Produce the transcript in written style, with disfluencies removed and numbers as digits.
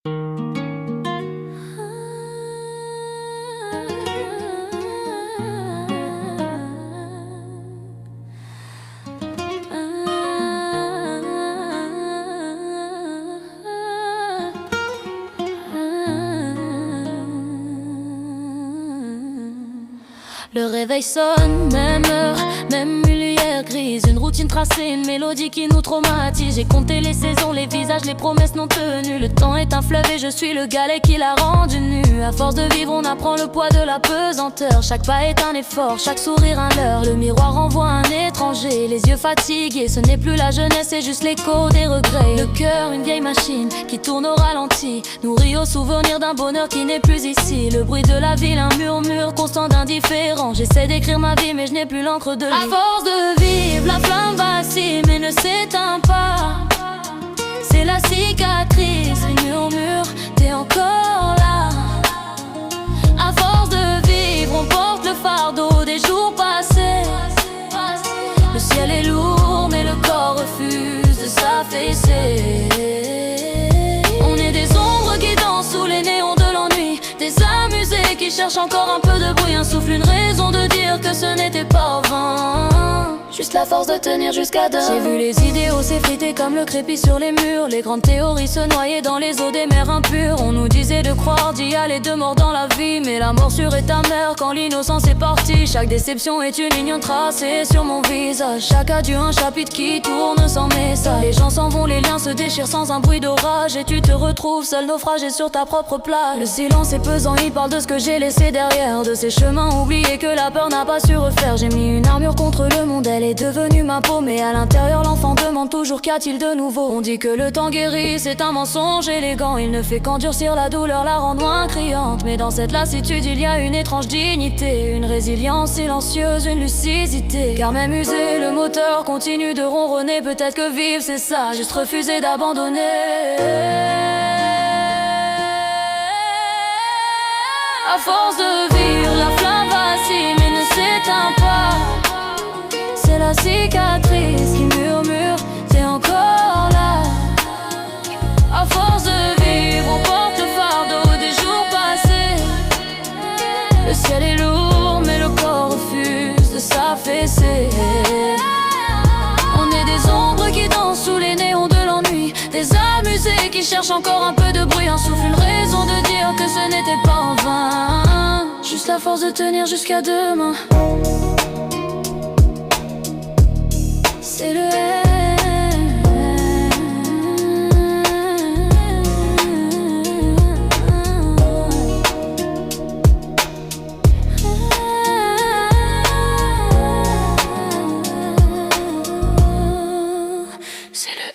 Le réveil sonne, même heure, même lumière grise. Une routine tracée, une mélodie qui nous traumatise. J'ai compté les saisons, les visages, les promesses non tenues. Le temps est un fleuve et je suis le galet qui l'a rendu nu. À force de vivre, on apprend le poids de la pesanteur. Chaque pas est un effort, chaque sourire un leurre. Le miroir renvoie un étranger, les yeux fatigués. Ce n'est plus la jeunesse, c'est juste l'écho des regrets. Le cœur, une vieille machine qui tourne au ralenti, nourri au souvenir d'un bonheur qui n'est plus ici. Le bruit de la ville, un murmure constant d'indifférence. J'essaie d'écrire ma vie mais je n'ai plus l'encre de lui. À force de vivre, la flamme vacille mais ne s'éteint pas. C'est la cicatrice, il murmure, t'es encore là. À force de vivre, on porte le fardeau des jours passés. Le ciel est lourd mais le corps refuse de s'affaisser. On est des ombres qui dansent sous les néons de l'ennui, des amusés qui cherchent encore un peu de bruit, un souffle, une raison de dire que ce n'était pas vain. Juste la force de tenir jusqu'à demain. J'ai vu les idéaux s'effriter comme le crépi sur les murs, les grandes théories se noyer dans les eaux des mers impures. On nous disait de croire, d'y aller de mort dans la vie, mais la morsure est amère quand l'innocence est partie. Chaque déception est une ligne tracée sur mon visage, chaque adieu un chapitre qui tourne sans message. Les gens s'en vont, les liens se déchirent sans un bruit d'orage, et tu te retrouves seul naufragé sur ta propre plage. Le silence est pesant, il parle de ce que j'ai laissé derrière, de ces chemins oubliés que la peur n'a pas su refaire. J'ai mis une armure contre le monde, elle est devenue ma peau, mais à l'intérieur l'enfant demande toujours qu'y a-t-il de nouveau. On dit que le temps guérit, c'est un mensonge élégant, il ne fait qu'endurcir la douleur, la rendre moins criante. Mais dans cette lassitude il y a une étrange dignité, une résilience silencieuse, une lucidité. Car même usé, le moteur continue de ronronner. Peut-être que vivre c'est ça, juste refuser d'abandonner. À force de vivre, la flamme vacille mais ne s'éteint pas. C'est la cicatrice qui murmure, t'es encore là. À force de vivre, on porte le fardeau des jours passés. Le ciel est lourd mais le corps refuse de s'affaisser. On est des ombres qui dansent sous les néons de l'ennui, des amusés qui cherchent encore un peu de bruit, un souffle, une raison de dire que ce n'était pas en vain. Juste la force de tenir jusqu'à demain. C'est le c'est le